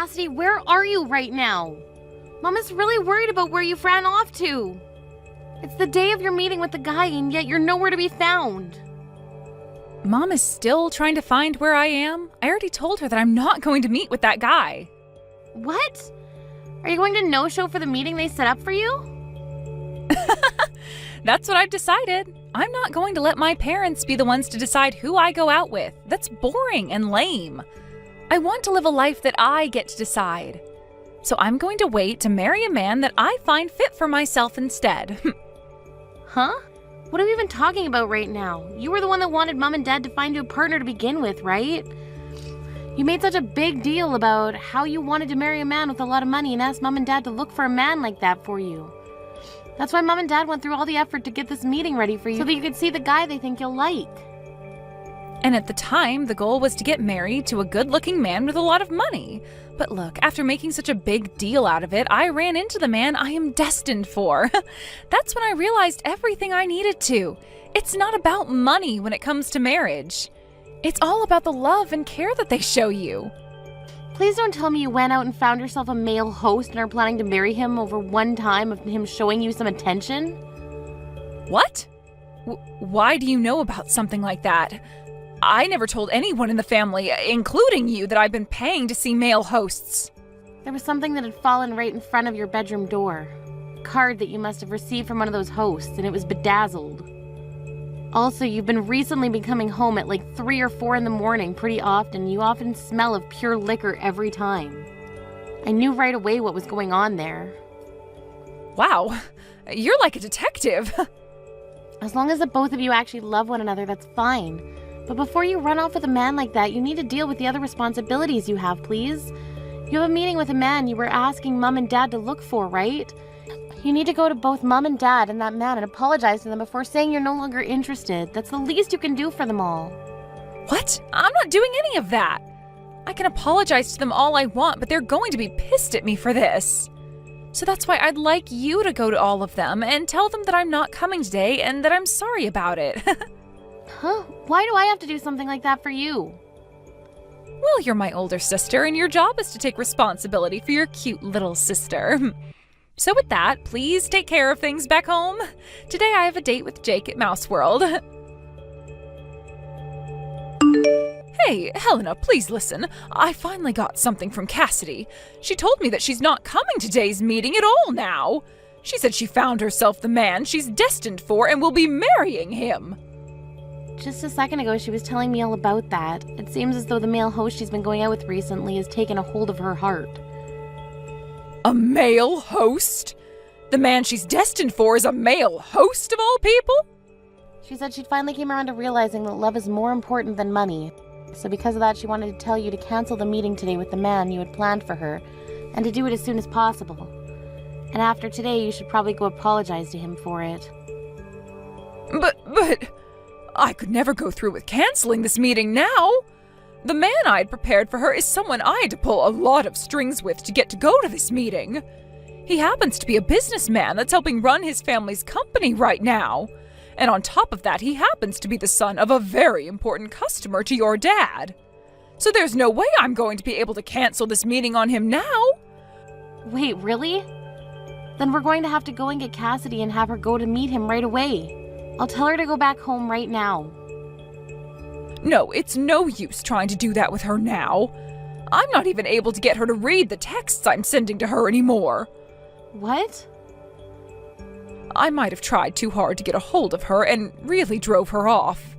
Cassidy, where are you right now? Mom is really worried about where you've ran off to. It's the day of your meeting with the guy, and yet you're nowhere to be found. Mom is still trying to find where I am. I already told her that I'm not going to meet with that guy. What? Are you going to no-show for the meeting they set up for you? That's what I've decided. I'm not going to let my parents be the ones to decide who I go out with. That's boring and lame. I want to live a life that I get to decide. So I'm going to wait to marry a man that I find fit for myself instead. Huh? What are we even talking about right now? You were the one that wanted Mom and Dad to find you a partner to begin with, right? You made such a big deal about how you wanted to marry a man with a lot of money and asked Mom and Dad to look for a man like that for you. That's why Mom and Dad went through all the effort to get this meeting ready for you so that you could see the guy they think you'll like. And at the time, the goal was to get married to a good-looking man with a lot of money. But look, after making such a big deal out of it, I ran into the man I am destined for. That's when I realized everything I needed to. It's not about money when it comes to marriage. It's all about the love and care that they show you. Please don't tell me you went out and found yourself a male host and are planning to marry him over one time of him showing you some attention? What? Why do you know about something like that? I never told anyone in the family, including you, that I've been paying to see male hosts. There was something that had fallen right in front of your bedroom door. A card that you must have received from one of those hosts, and it was bedazzled. Also, you've been recently coming home at like 3 or 4 in the morning pretty often. You often smell of pure liquor every time. I knew right away what was going on there. Wow, you're like a detective. As long as the both of you actually love one another, that's fine. But before you run off with a man like that, you need to deal with the other responsibilities you have, please. You have a meeting with a man you were asking Mom and Dad to look for, right? You need to go to both Mom and Dad and that man and apologize to them before saying you're no longer interested. That's the least you can do for them all. What? I'm not doing any of that. I can apologize to them all I want, but they're going to be pissed at me for this. So that's why I'd like you to go to all of them and tell them that I'm not coming today and that I'm sorry about it. Huh? Why do I have to do something like that for you? Well, you're my older sister, and your job is to take responsibility for your cute little sister. So with that, please take care of things back home. Today I have a date with Jake at Mouse World. Hey, Helena, please listen. I finally got something from Cassidy. She told me that she's not coming to today's meeting at all now. She said she found herself the man she's destined for and will be marrying him. Just a second ago, she was telling me all about that. It seems as though the male host she's been going out with recently has taken a hold of her heart. A male host? The man she's destined for is a male host of all people? She said she finally came around to realizing that love is more important than money. So because of that, she wanted to tell you to cancel the meeting today with the man you had planned for her, and to do it as soon as possible. And after today, you should probably go apologize to him for it. But... I could never go through with canceling this meeting now. The man I had prepared for her is someone I had to pull a lot of strings with to get to go to this meeting. He happens to be a businessman that's helping run his family's company right now. And on top of that, he happens to be the son of a very important customer to your dad. So there's no way I'm going to be able to cancel this meeting on him now. Wait, really? Then we're going to have to go and get Cassidy and have her go to meet him right away. I'll tell her to go back home right now. No, it's no use trying to do that with her now. I'm not even able to get her to read the texts I'm sending to her anymore. What? I might have tried too hard to get a hold of her and really drove her off.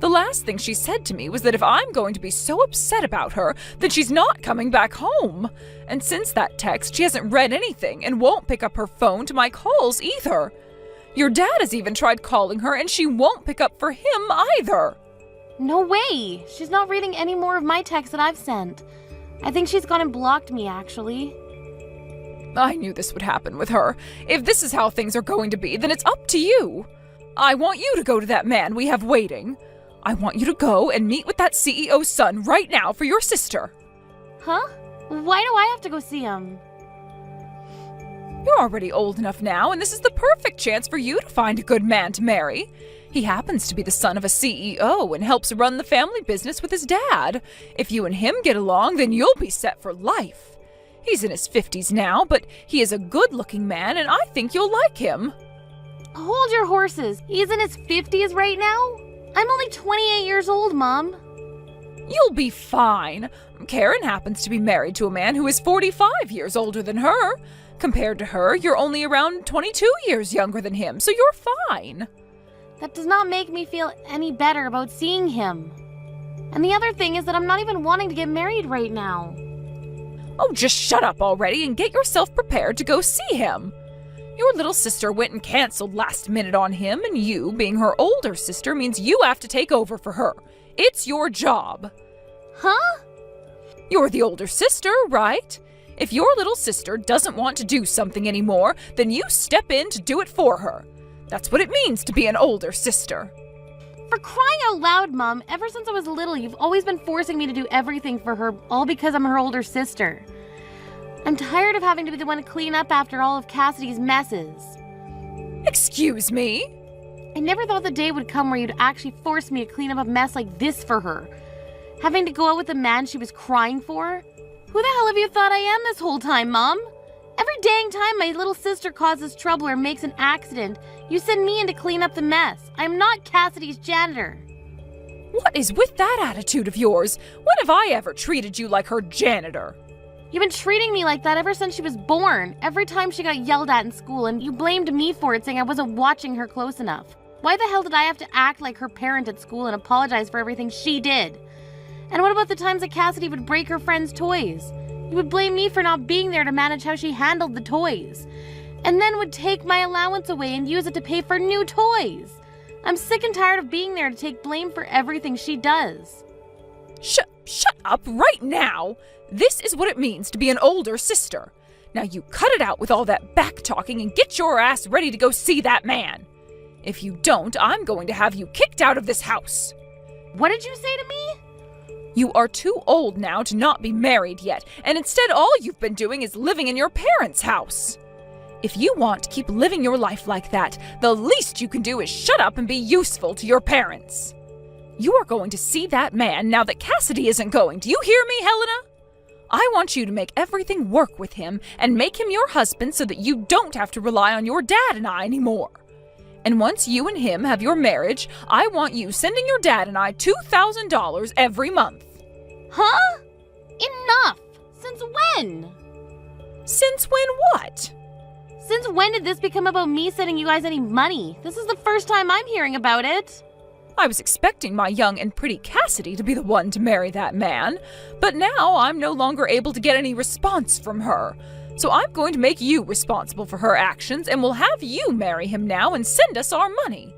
The last thing she said to me was that if I'm going to be so upset about her, then she's not coming back home. And since that text, she hasn't read anything and won't pick up her phone to my calls either. Your dad has even tried calling her and she won't pick up for him either. No way! She's not reading any more of my texts that I've sent. I think she's gone and blocked me, actually. I knew this would happen with her. If this is how things are going to be, then it's up to you. I want you to go to that man we have waiting. I want you to go and meet with that CEO's son right now for your sister. Huh? Why do I have to go see him? You're already old enough now, and this is the perfect chance for you to find a good man to marry. He happens to be the son of a CEO and helps run the family business with his dad. If you and him get along, then you'll be set for life. He's in his 50s now, but he is a good-looking man, and I think you'll like him. Hold your horses. He's in his 50s right now? I'm only 28 years old, Mom. You'll be fine. Karen happens to be married to a man who is 45 years older than her. Compared to her, you're only around 22 years younger than him, so you're fine. That does not make me feel any better about seeing him. And the other thing is that I'm not even wanting to get married right now. Oh, just shut up already and get yourself prepared to go see him. Your little sister went and canceled last minute on him, and you, being her older sister, means you have to take over for her. It's your job. Huh? You're the older sister, right? If your little sister doesn't want to do something anymore, then you step in to do it for her. That's what it means to be an older sister. For crying out loud, Mom, ever since I was little, you've always been forcing me to do everything for her, all because I'm her older sister. I'm tired of having to be the one to clean up after all of Cassidy's messes. Excuse me? I never thought the day would come where you'd actually force me to clean up a mess like this for her. Having to go out with the man she was crying for? Who the hell have you thought I am this whole time, Mom? Every dang time my little sister causes trouble or makes an accident, you send me in to clean up the mess. I'm not Cassidy's janitor. What is with that attitude of yours? When have I ever treated you like her janitor? You've been treating me like that ever since she was born. Every time she got yelled at in school, and you blamed me for it, saying I wasn't watching her close enough. Why the hell did I have to act like her parent at school and apologize for everything she did? And what about the times that Cassidy would break her friends' toys? You would blame me for not being there to manage how she handled the toys. And then would take my allowance away and use it to pay for new toys. I'm sick and tired of being there to take blame for everything she does. Shut up right now! This is what it means to be an older sister. Now you cut it out with all that back-talking and get your ass ready to go see that man. If you don't, I'm going to have you kicked out of this house. What did you say to me? You are too old now to not be married yet, and instead all you've been doing is living in your parents' house. If you want to keep living your life like that, the least you can do is shut up and be useful to your parents. You are going to see that man now that Cassidy isn't going. Do you hear me, Helena? I want you to make everything work with him and make him your husband so that you don't have to rely on your dad and I anymore. And once you and him have your marriage, I want you sending your dad and I $2,000 every month. Huh? Enough! Since when? Since when what? Since when did this become about me sending you guys any money? This is the first time I'm hearing about it. I was expecting my young and pretty Cassidy to be the one to marry that man, but now I'm no longer able to get any response from her. So I'm going to make you responsible for her actions, and we'll have you marry him now and send us our money.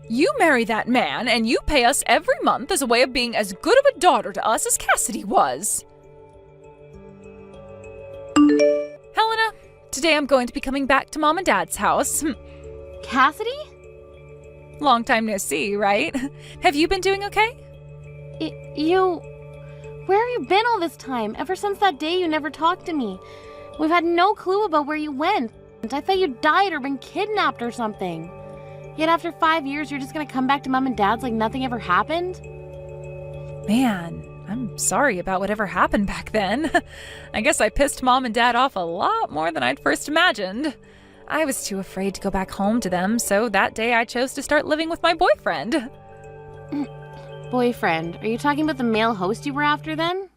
You marry that man, and you pay us every month as a way of being as good of a daughter to us as Cassidy was. Helena, today I'm going to be coming back to Mom and Dad's house. Cassidy? Long time no see, right? Have you been doing okay? Where have you been all this time? Ever since that day you never talked to me. We've had no clue about where you went. I thought you died or been kidnapped or something. Yet after 5 years, you're just gonna come back to Mom and Dad's like nothing ever happened? Man, I'm sorry about whatever happened back then. I guess I pissed Mom and Dad off a lot more than I'd first imagined. I was too afraid to go back home to them, so that day I chose to start living with my boyfriend. Boyfriend? Are you talking about the male host you were after then?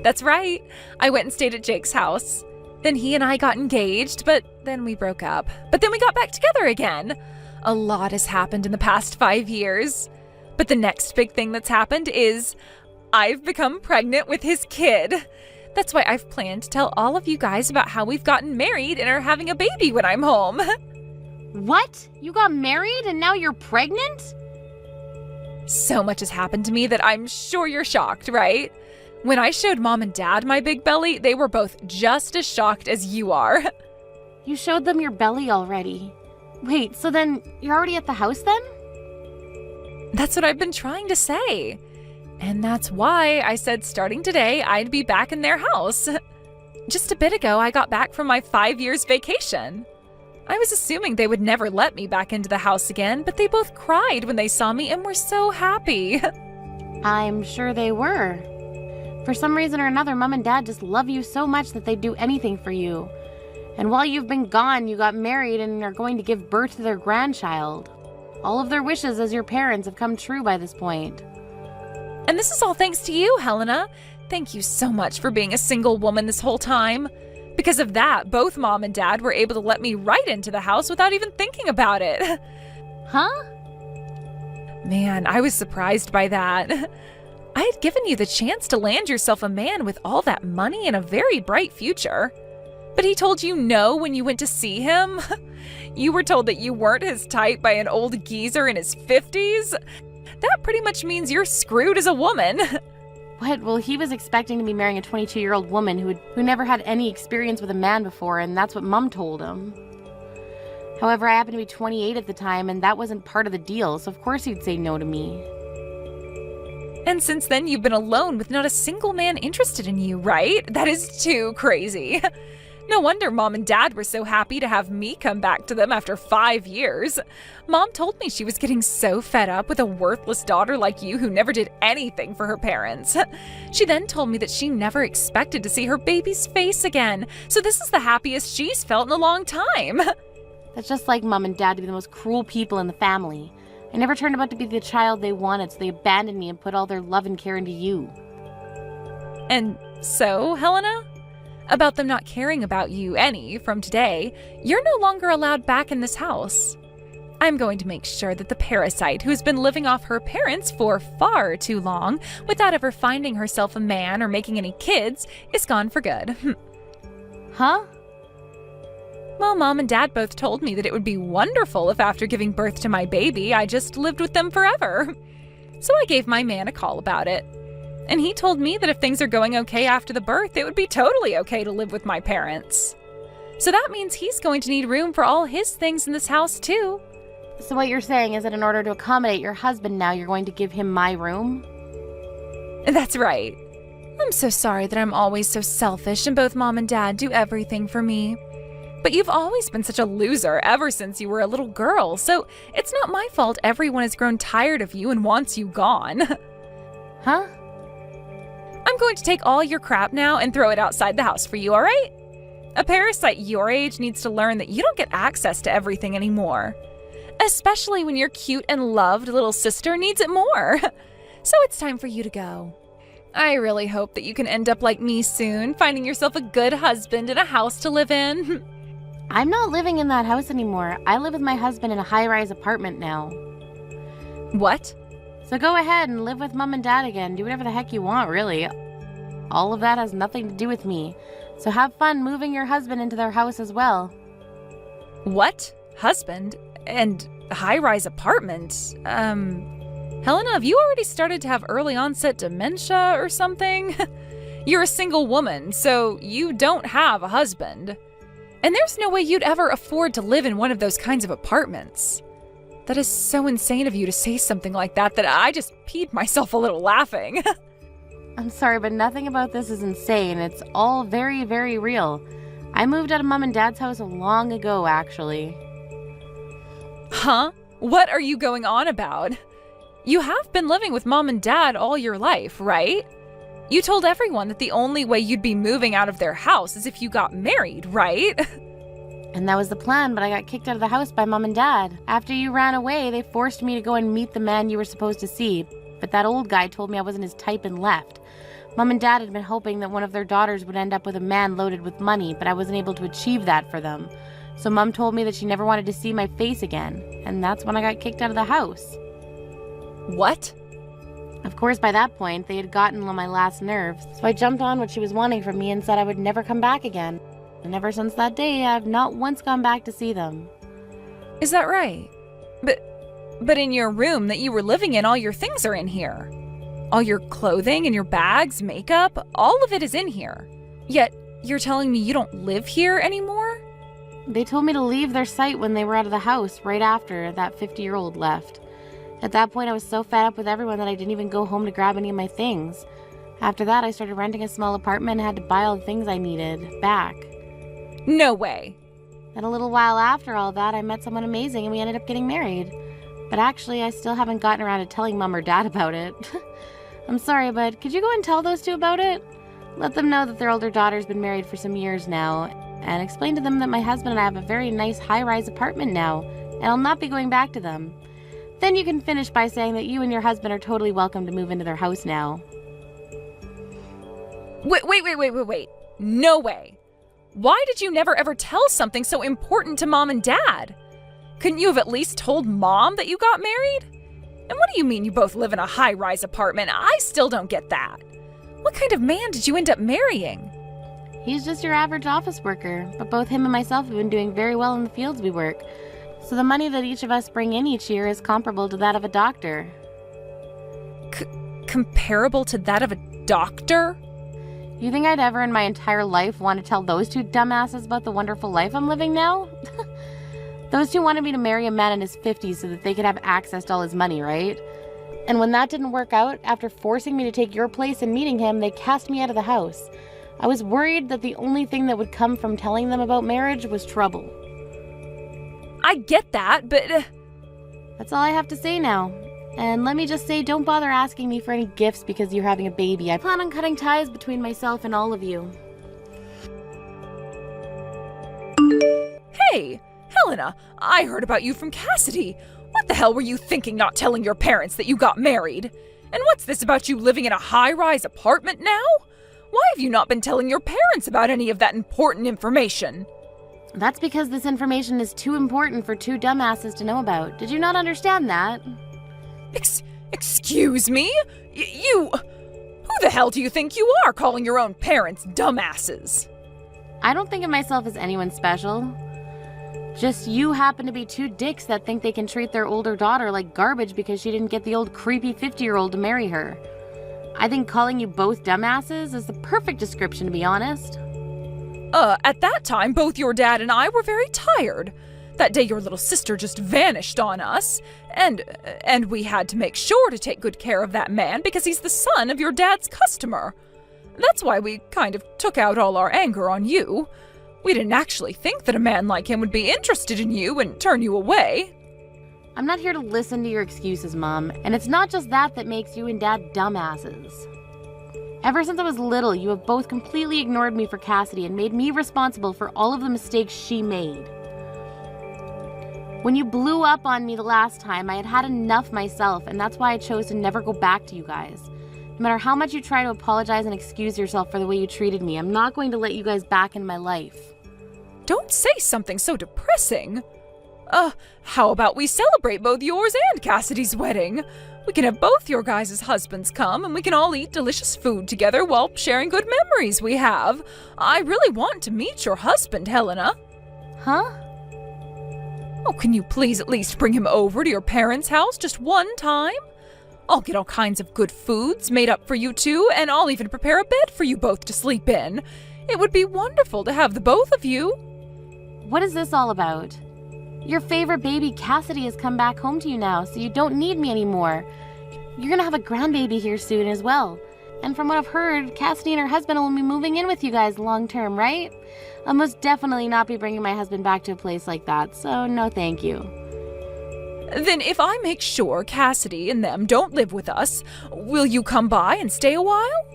That's right. I went and stayed at Jake's house. Then he and I got engaged, but then we broke up. But then we got back together again. A lot has happened in the past 5 years. But the next big thing that's happened is I've become pregnant with his kid. That's why I've planned to tell all of you guys about how we've gotten married and are having a baby when I'm home. What? You got married and now you're pregnant? So much has happened to me that I'm sure you're shocked, right? When I showed Mom and Dad my big belly, they were both just as shocked as you are. You showed them your belly already. Wait, so then you're already at the house then? That's what I've been trying to say. And that's why I said starting today, I'd be back in their house. Just a bit ago, I got back from my 5 years vacation. I was assuming they would never let me back into the house again, but they both cried when they saw me and were so happy. I'm sure they were. For some reason or another, Mom and Dad just love you so much that they'd do anything for you. And while you've been gone, you got married and are going to give birth to their grandchild. All of their wishes as your parents have come true by this point. And this is all thanks to you, Helena. Thank you so much for being a single woman this whole time. Because of that, both Mom and Dad were able to let me right into the house without even thinking about it. Huh? Man, I was surprised by that. I had given you the chance to land yourself a man with all that money and a very bright future. But he told you no when you went to see him? You were told that you weren't his type by an old geezer in his 50s? That pretty much means you're screwed as a woman. What? Well, he was expecting to be marrying a 22-year-old woman who never had any experience with a man before, and that's what Mom told him. However, I happened to be 28 at the time, and that wasn't part of the deal, so of course he'd say no to me. And since then, you've been alone with not a single man interested in you, right? That is too crazy. No wonder Mom and Dad were so happy to have me come back to them after 5 years. Mom told me she was getting so fed up with a worthless daughter like you who never did anything for her parents. She then told me that she never expected to see her baby's face again, so this is the happiest she's felt in a long time. That's just like Mom and Dad to be the most cruel people in the family. I never turned out to be the child they wanted, so they abandoned me and put all their love and care into you. And so, Helena? About them not caring about you any from today, you're no longer allowed back in this house. I'm going to make sure that the parasite who's been living off her parents for far too long without ever finding herself a man or making any kids is gone for good. Huh? Well, Mom and Dad both told me that it would be wonderful if after giving birth to my baby, I just lived with them forever. So I gave my man a call about it. And he told me that if things are going okay after the birth, it would be totally okay to live with my parents. So that means he's going to need room for all his things in this house, too. So what you're saying is that in order to accommodate your husband now, you're going to give him my room? That's right. I'm so sorry that I'm always so selfish and both Mom and Dad do everything for me. But you've always been such a loser ever since you were a little girl, so it's not my fault everyone has grown tired of you and wants you gone. Huh? I'm going to take all your crap now and throw it outside the house for you, all right? A parasite your age needs to learn that you don't get access to everything anymore. Especially when your cute and loved little sister needs it more. So it's time for you to go. I really hope that you can end up like me soon, finding yourself a good husband and a house to live in. I'm not living in that house anymore. I live with my husband in a high-rise apartment now. What? So go ahead and live with Mom and Dad again. Do whatever the heck you want, really. All of that has nothing to do with me. So have fun moving your husband into their house as well. What? Husband? And high-rise apartment? Helena, have you already started to have early onset dementia or something? You're a single woman, so you don't have a husband. And there's no way you'd ever afford to live in one of those kinds of apartments. That is so insane of you to say something like that I just peed myself a little laughing. I'm sorry, but nothing about this is insane. It's all very, very real. I moved out of Mom and Dad's house long ago, actually. Huh? What are you going on about? You have been living with Mom and Dad all your life, right? You told everyone that the only way you'd be moving out of their house is if you got married, right? And that was the plan, but I got kicked out of the house by Mom and Dad. After you ran away, they forced me to go and meet the man you were supposed to see. But that old guy told me I wasn't his type and left. Mom and Dad had been hoping that one of their daughters would end up with a man loaded with money, but I wasn't able to achieve that for them. So Mom told me that she never wanted to see my face again, and that's when I got kicked out of the house. What? Of course, by that point, they had gotten on my last nerve, so I jumped on what she was wanting from me and said I would never come back again. And ever since that day, I've not once gone back to see them. Is that right? But in your room that you were living in, all your things are in here. All your clothing and your bags, makeup, all of it is in here. Yet, you're telling me you don't live here anymore? They told me to leave their site when they were out of the house right after that 50-year-old left. At that point, I was so fed up with everyone that I didn't even go home to grab any of my things. After that, I started renting a small apartment and had to buy all the things I needed back. No way. And a little while after all that, I met someone amazing and we ended up getting married. But actually, I still haven't gotten around to telling Mom or Dad about it. I'm sorry, but could you go and tell those two about it? Let them know that their older daughter's been married for some years now, and explain to them that my husband and I have a very nice high-rise apartment now, and I'll not be going back to them. Then you can finish by saying that you and your husband are totally welcome to move into their house now. Wait. No way. Why did you never ever tell something so important to Mom and Dad? Couldn't you have at least told Mom that you got married? And what do you mean you both live in a high-rise apartment? I still don't get that. What kind of man did you end up marrying? He's just your average office worker, but both him and myself have been doing very well in the fields we work. So the money that each of us bring in each year is comparable to that of a doctor. Comparable to that of a doctor? You think I'd ever in my entire life want to tell those two dumbasses about the wonderful life I'm living now? Those two wanted me to marry a man in his 50s so that they could have access to all his money, right? And when that didn't work out, after forcing me to take your place and meeting him, they cast me out of the house. I was worried that the only thing that would come from telling them about marriage was trouble. I get that, but... That's all I have to say now. And let me just say, don't bother asking me for any gifts because you're having a baby. I plan on cutting ties between myself and all of you. Hey, Helena, I heard about you from Cassidy. What the hell were you thinking not telling your parents that you got married? And what's this about you living in a high-rise apartment now? Why have you not been telling your parents about any of that important information? That's because this information is too important for two dumbasses to know about. Did you not understand that? Excuse me? You... Who the hell do you think you are calling your own parents dumbasses? I don't think of myself as anyone special. Just you happen to be two dicks that think they can treat their older daughter like garbage because she didn't get the old creepy 50-year-old to marry her. I think calling you both dumbasses is the perfect description, to be honest. At that time, both your dad and I were very tired. That day your little sister just vanished on us, and we had to make sure to take good care of that man because he's the son of your dad's customer. That's why we kind of took out all our anger on you. We didn't actually think that a man like him would be interested in you and turn you away. I'm not here to listen to your excuses, Mom, and it's not just that that makes you and Dad dumbasses. Ever since I was little, you have both completely ignored me for Cassidy and made me responsible for all of the mistakes she made. When you blew up on me the last time, I had had enough myself, and that's why I chose to never go back to you guys. No matter how much you try to apologize and excuse yourself for the way you treated me, I'm not going to let you guys back in my life. Don't say something so depressing. How about we celebrate both yours and Cassidy's wedding? We can have both your guys' husbands come, and we can all eat delicious food together while sharing good memories we have. I really want to meet your husband, Helena. Huh? Oh, can you please at least bring him over to your parents' house just one time? I'll get all kinds of good foods made up for you two, and I'll even prepare a bed for you both to sleep in. It would be wonderful to have the both of you. What is this all about? Your favorite baby, Cassidy, has come back home to you now, so you don't need me anymore. You're gonna have a grandbaby here soon as well. And from what I've heard, Cassidy and her husband will be moving in with you guys long term, right? I'll most definitely not be bringing my husband back to a place like that, so no thank you. Then if I make sure Cassidy and them don't live with us, will you come by and stay a while?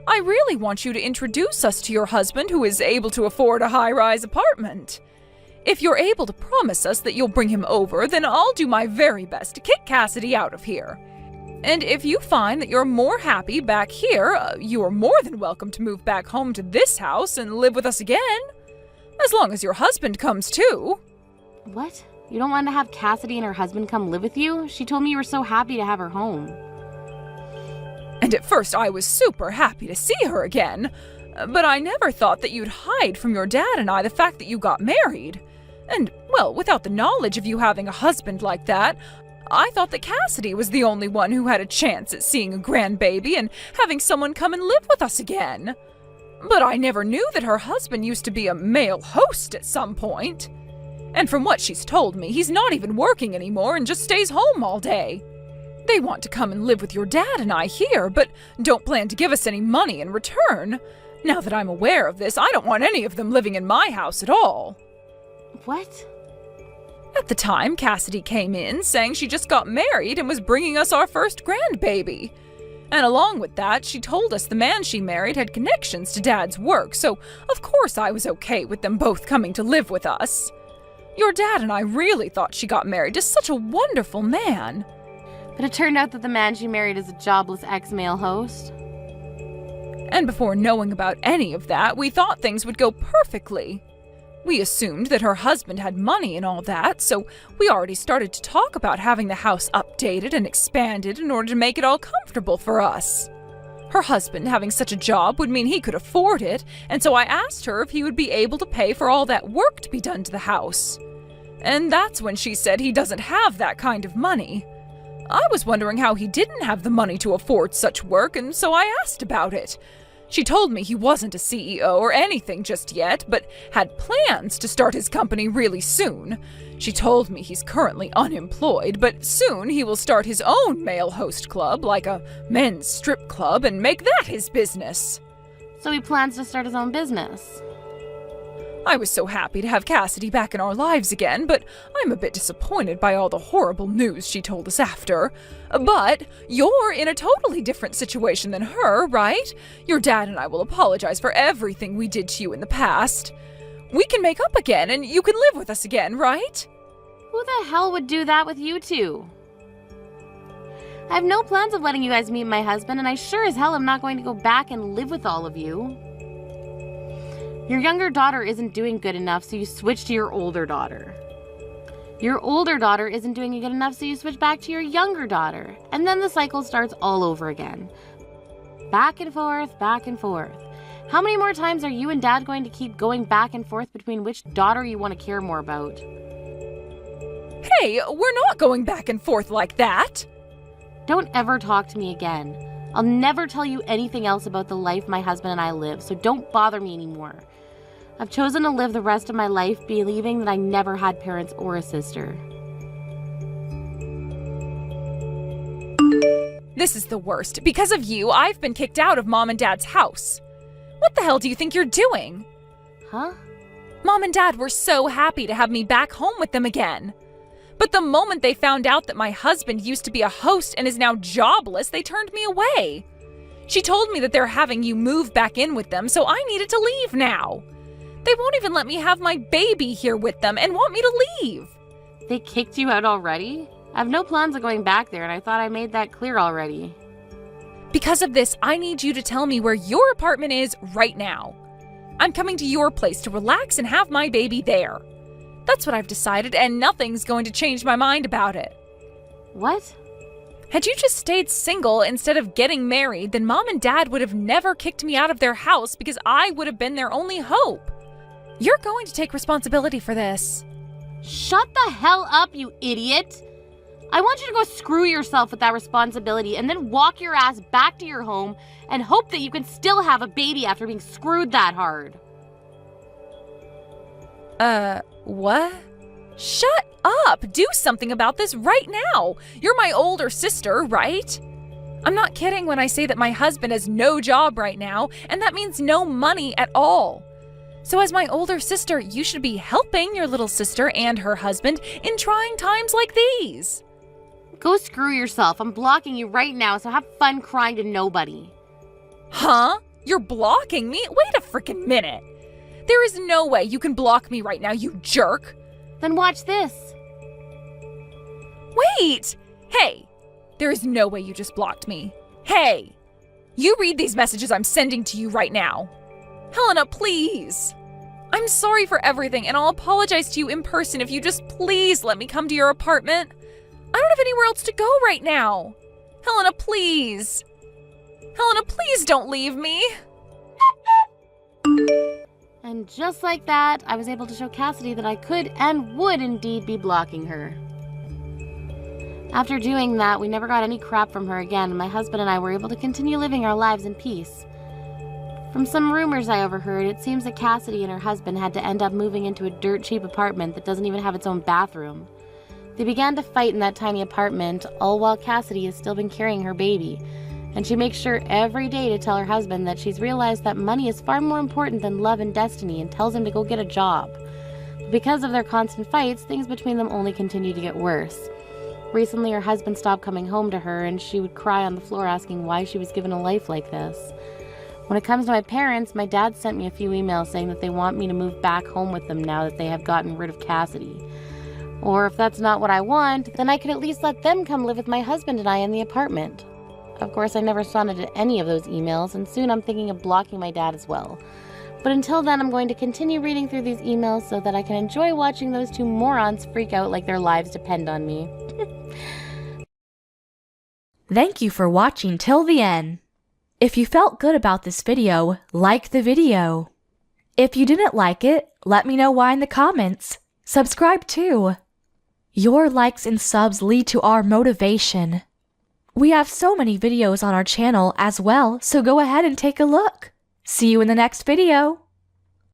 I really want you to introduce us to your husband who is able to afford a high-rise apartment. If you're able to promise us that you'll bring him over, then I'll do my very best to kick Cassidy out of here. And if you find that you're more happy back here, you are more than welcome to move back home to this house and live with us again. As long as your husband comes too. What? You don't want to have Cassidy and her husband come live with you? She told me you were so happy to have her home. And at first I was super happy to see her again. But I never thought that you'd hide from your dad and I the fact that you got married. And, well, without the knowledge of you having a husband like that, I thought that Cassidy was the only one who had a chance at seeing a grandbaby and having someone come and live with us again. But I never knew that her husband used to be a male host at some point. And from what she's told me, he's not even working anymore and just stays home all day. They want to come and live with your dad and I here, but don't plan to give us any money in return. Now that I'm aware of this, I don't want any of them living in my house at all. What? At the time, Cassidy came in saying she just got married and was bringing us our first grandbaby. And along with that, she told us the man she married had connections to Dad's work, so of course I was okay with them both coming to live with us. Your dad and I really thought she got married to such a wonderful man. But it turned out that the man she married is a jobless ex-male host. And before knowing about any of that, we thought things would go perfectly. We assumed that her husband had money and all that, so we already started to talk about having the house updated and expanded in order to make it all comfortable for us. Her husband having such a job would mean he could afford it, and so I asked her if he would be able to pay for all that work to be done to the house. And that's when she said he doesn't have that kind of money. I was wondering how he didn't have the money to afford such work, and so I asked about it. She told me he wasn't a CEO or anything just yet, but had plans to start his company really soon. She told me he's currently unemployed, but soon he will start his own male host club, like a men's strip club, and make that his business. So he plans to start his own business. I was so happy to have Cassidy back in our lives again, but I'm a bit disappointed by all the horrible news she told us after. But you're in a totally different situation than her, right? Your dad and I will apologize for everything we did to you in the past. We can make up again, and you can live with us again, right? Who the hell would do that with you two? I have no plans of letting you guys meet my husband, and I sure as hell am not going to go back and live with all of you. Your younger daughter isn't doing good enough, so you switch to your older daughter. Your older daughter isn't doing good enough, so you switch back to your younger daughter. And then the cycle starts all over again. Back and forth, back and forth. How many more times are you and Dad going to keep going back and forth between which daughter you want to care more about? Hey, we're not going back and forth like that. Don't ever talk to me again. I'll never tell you anything else about the life my husband and I live, so don't bother me anymore. I've chosen to live the rest of my life believing that I never had parents or a sister. This is the worst. Because of you, I've been kicked out of Mom and Dad's house. What the hell do you think you're doing? Huh? Mom and Dad were so happy to have me back home with them again. But the moment they found out that my husband used to be a host and is now jobless, they turned me away. She told me that they're having you move back in with them, so I needed to leave now. They won't even let me have my baby here with them and want me to leave. They kicked you out already? I have no plans of going back there, and I thought I made that clear already. Because of this, I need you to tell me where your apartment is right now. I'm coming to your place to relax and have my baby there. That's what I've decided, and nothing's going to change my mind about it. What? Had you just stayed single instead of getting married, then Mom and Dad would have never kicked me out of their house because I would have been their only hope. You're going to take responsibility for this. Shut the hell up, you idiot! I want you to go screw yourself with that responsibility and then walk your ass back to your home and hope that you can still have a baby after being screwed that hard. What? Shut up! Do something about this right now! You're my older sister, right? I'm not kidding when I say that my husband has no job right now, and that means no money at all. So as my older sister, you should be helping your little sister and her husband in trying times like these. Go screw yourself. I'm blocking you right now, so have fun crying to nobody. Huh? You're blocking me? Wait a freaking minute. There is no way you can block me right now, you jerk. Then watch this. Wait! Hey! There is no way you just blocked me. Hey! You read these messages I'm sending to you right now. Helena, please! I'm sorry for everything, and I'll apologize to you in person if you just please let me come to your apartment. I don't have anywhere else to go right now. Helena, please! Helena, please don't leave me! And just like that, I was able to show Cassidy that I could and would indeed be blocking her. After doing that, we never got any crap from her again, and my husband and I were able to continue living our lives in peace. From some rumors I overheard, it seems that Cassidy and her husband had to end up moving into a dirt-cheap apartment that doesn't even have its own bathroom. They began to fight in that tiny apartment, all while Cassidy has still been carrying her baby, and she makes sure every day to tell her husband that she's realized that money is far more important than love and destiny and tells him to go get a job. But because of their constant fights, things between them only continue to get worse. Recently, her husband stopped coming home to her, and she would cry on the floor asking why she was given a life like this. When it comes to my parents, my dad sent me a few emails saying that they want me to move back home with them now that they have gotten rid of Cassidy. Or if that's not what I want, then I could at least let them come live with my husband and I in the apartment. Of course, I never responded to any of those emails, and soon I'm thinking of blocking my dad as well. But until then, I'm going to continue reading through these emails so that I can enjoy watching those two morons freak out like their lives depend on me. Thank you for watching till the end. If you felt good about this video, like the video. If you didn't like it, let me know why in the comments. Subscribe too. Your likes and subs lead to our motivation. We have so many videos on our channel as well, so go ahead and take a look. See you in the next video.